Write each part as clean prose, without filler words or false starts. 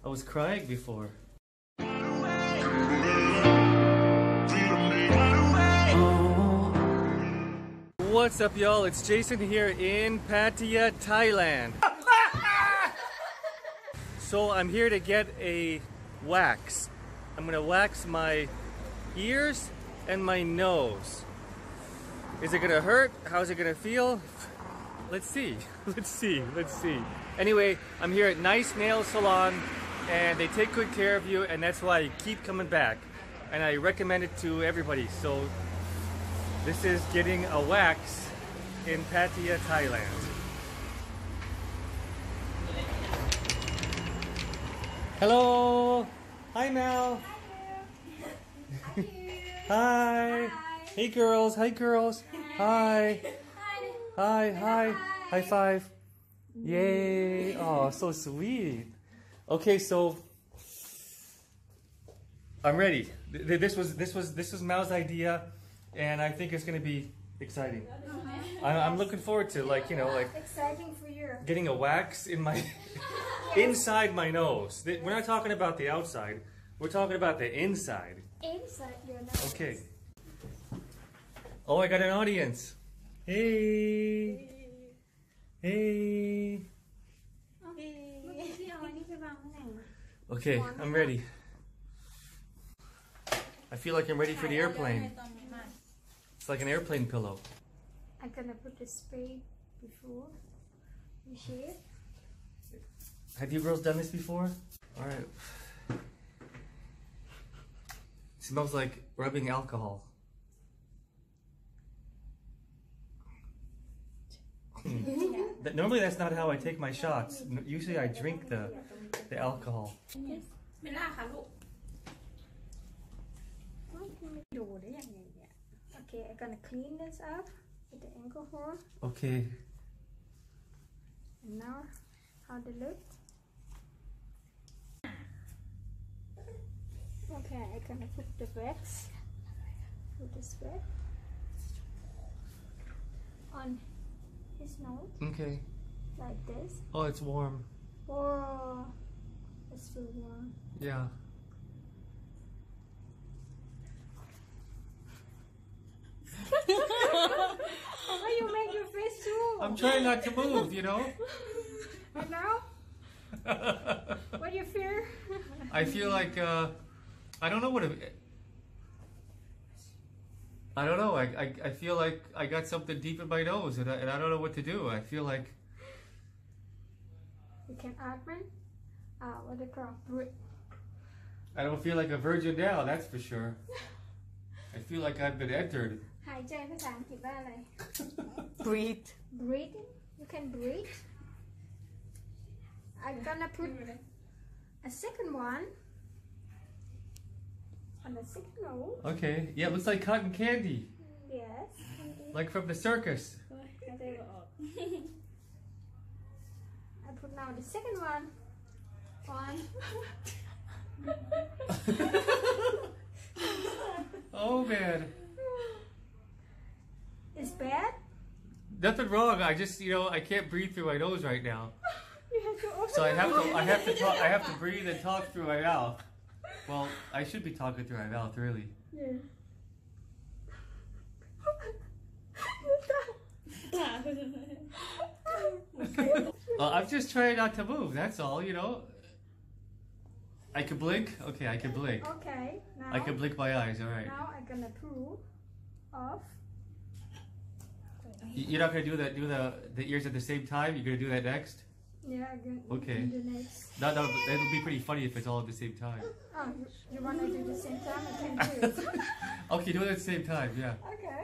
I was crying before. What's up, y'all? It's Jason here in Pattaya, Thailand. So I'm here to get a wax. I'm gonna wax my ears and my nose. Is it gonna hurt? How's it gonna feel? Let's see. Let's see. Anyway, I'm here at Nice Nail Salon and they take good care of you, and that's why I keep coming back. And I recommend it to everybody. So this is getting a wax in Pattaya, Thailand. Hello! Hi, Mal! Hi! Hey, girls! Hi, girls! Hi! Hi! Hi! High five! Yay! Oh, so sweet! Okay, so I'm ready. This was Mal's idea, and I think it's gonna be exciting. I'm looking forward to, like, you know, like exciting for you. Getting a wax in my inside my nose. We're not talking about the outside. We're talking about the inside. Inside your nose. Okay. Oh, I got an audience. Hey. Hey. Okay, I'm ready. I feel like I'm ready for the airplane. It's like an airplane pillow. I'm gonna put the spray before you shave. Have you girls done this before? Alright. It smells like rubbing alcohol. Normally that's not how I take my shots. Usually I drink the alcohol. Okay, I'm gonna clean this up with the alcohol. Okay. And now, how to look? Okay, I'm gonna put the wax. Put this wax on his nose. Okay. Like this. Oh, it's warm. Oh, it's so warm. Yeah. Why you make your face too? I'm trying not to move, you know? And now? What do you feel? I feel like, I don't know what I don't know. I feel like I got something deep in my nose, and I don't know what to do. I feel like... You can open? What do you call it? I don't feel like a virgin now, that's for sure. I feel like I've been entered. หายใจภาษาอังกฤษว่าอะไร Breathe. Breathing? You can breathe? I'm gonna put a second one on the second nose. Okay. Yeah, it looks like cotton candy. Yes. Like from the circus. I put now the second one on. Oh man. It's bad? Nothing wrong. I just, you know, I can't breathe through my nose right now. You have to open So I have to breathe and talk through my mouth. Well, I should be talking through my mouth, really. Yeah. Well, I'm just trying not to move, that's all, you know. I can blink? Okay, I can blink. Okay, now I can blink my eyes, alright. Now I'm gonna pull off. You're not gonna do the ears at the same time? You're gonna do that next? Yeah, I'm gonna Okay. do the next. No, that'll be pretty funny if it's all at the same time. Oh, you wanna do the same time? I can do it. Okay, do it at the same time, yeah. Okay.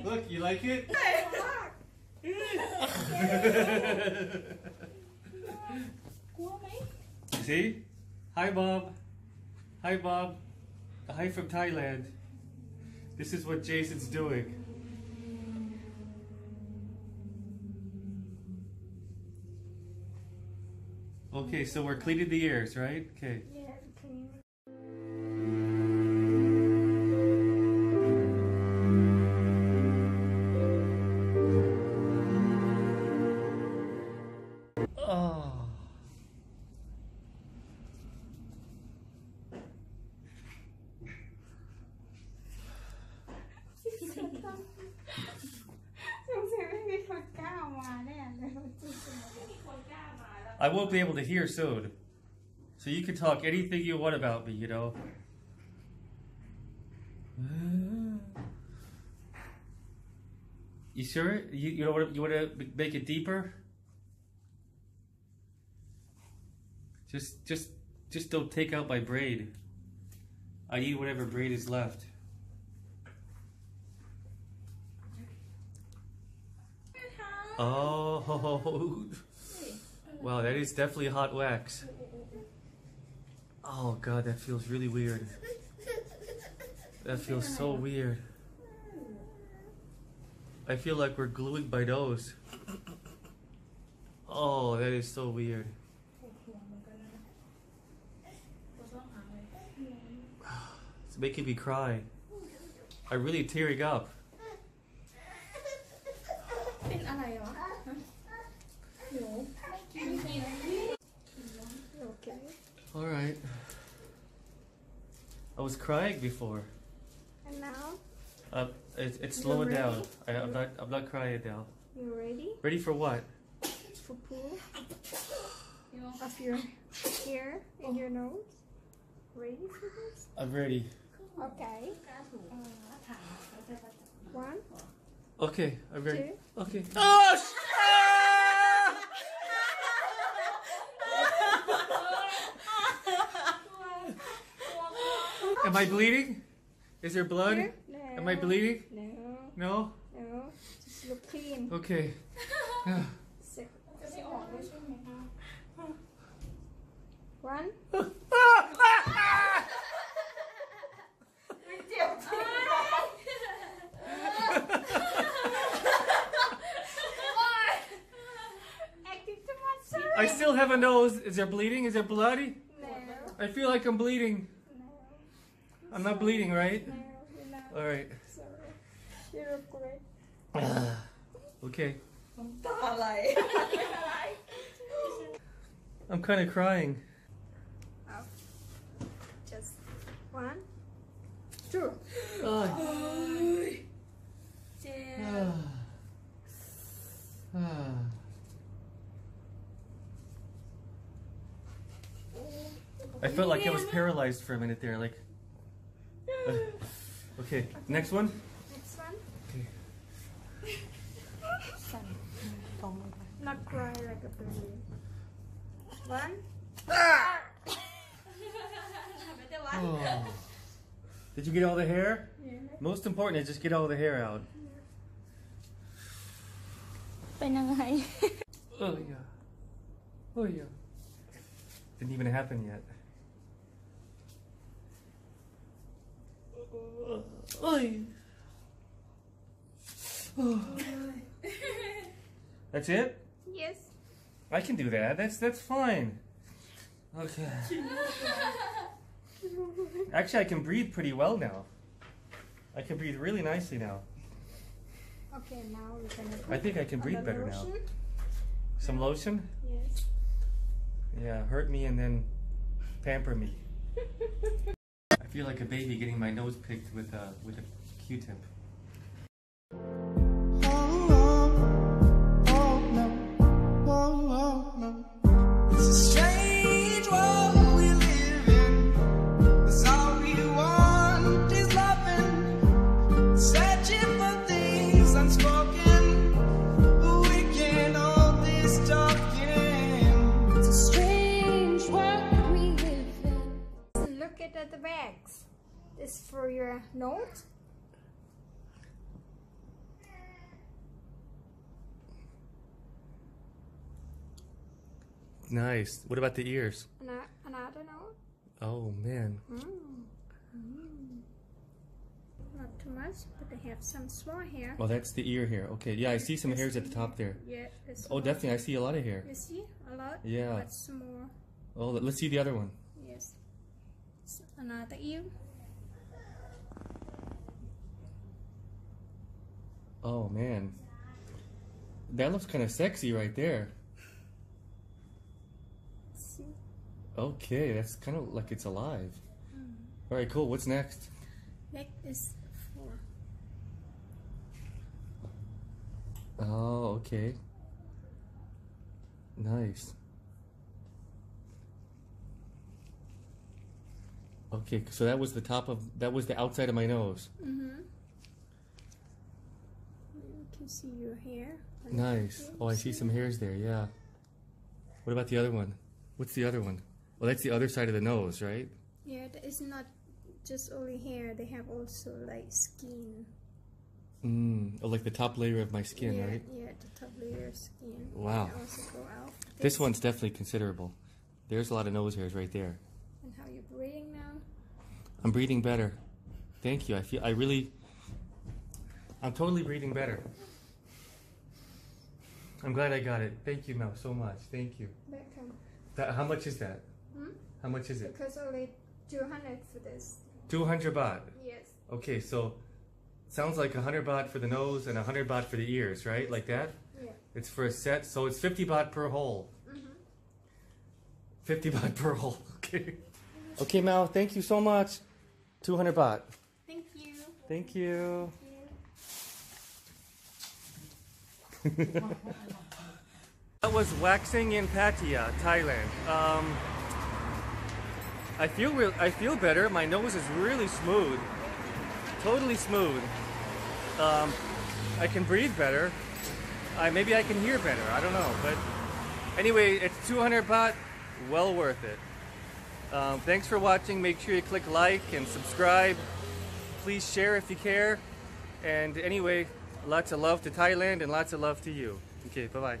Look, you like it? See? Hi, Bob. Hi, Bob. Hi from Thailand. This is what Jason's doing. Okay, so we're cleaning the ears, right? Okay. Yeah, clean. Oh. I won't be able to hear soon. So you can talk anything you want about me, you know. You sure? You know what? You want to make it deeper? Just don't take out my braid. I need whatever braid is left. Oh, wow, that is definitely hot wax. Oh God, that feels really weird. That feels so weird. I feel like we're gluing my nose. Oh, that is so weird. It's making me cry. I'm really tearing up. Okay. All right. I was crying before. And now? It's slowing down. I'm not crying now. You ready? Ready for what? For pull of your hair and your nose? Ready for this? I'm ready. Okay. One. Okay, I'm ready. Two. Okay. Oh! Am I bleeding? Is there blood? Here? No. Am I bleeding? No. No? No. Just look clean. Okay. Sit. One. I still have a nose. Is there bleeding? Is there bloody? No. I feel like I'm bleeding. No. I'm not bleeding, right? No, you're not. All right. Sorry. You look great. Okay. I'm kind of crying. Oh. Just one, two. I felt like I was paralyzed for a minute there, like. Okay, next one. Next one. Okay. Not cry like a baby. One. Oh. Did you get all the hair? Yeah. Most important is just get all the hair out. Oh yeah. Oh yeah. Didn't even happen yet. That's it? Yes. I can do that. That's fine. Okay. Actually, I can breathe pretty well now. I can breathe really nicely now. Okay, now we're gonna put I think I can breathe another better now. lotion. Some lotion? Yes. Yeah, hurt me and then pamper me. I feel like a baby getting my nose picked with a Q-tip. At the bags. This for your nose. Nice. What about the ears? Another nose. Oh man. Not too much, but they have some small hair. Oh, that's the ear hair. Okay. Yeah, I see some hairs at the top there. Yeah. Oh, definitely. I see a lot of hair. You see a lot. Yeah. But small. Oh, let's see the other one. Yes. Another ear. Oh man, that looks kind of sexy right there. See? Okay, that's kind of like it's alive. All right, cool. What's next? Next is for. Oh, okay. Nice. Okay, so that was the outside of my nose. Mm-hmm. You can see your hair. Nice. Oh, I see some hairs there, yeah. What about the other one? What's the other one? Well, that's the other side of the nose, right? Yeah, it's not just only hair. They have also like skin. Oh, like the top layer of my skin, yeah, right? Yeah, the top layer of skin. Wow. They also go out. This one's definitely considerable. There's a lot of nose hairs right there. And how you're breathing now? I'm breathing better. Thank you. I'm totally breathing better. I'm glad I got it. Thank you, Mel, so much. Thank you. Welcome. How much is that? Hmm? How much is it? Because only 200 for this. 200 baht. Yes. Okay, so sounds like 100 baht for the nose and 100 baht for the ears, right? Like that? Yeah. It's for a set, so it's 50 baht per hole. Mm-hmm. 50 baht per hole. Okay. Okay, Mel, thank you so much. 200 baht. Thank you. Thank you. That was waxing in Pattaya, Thailand. I feel better. My nose is really smooth, totally smooth. I can breathe better. Maybe I can hear better. I don't know, but anyway, it's 200 baht. Well worth it. Thanks for watching. Make sure you click like and subscribe. Please share if you care. And anyway, lots of love to Thailand and lots of love to you. Okay, bye-bye.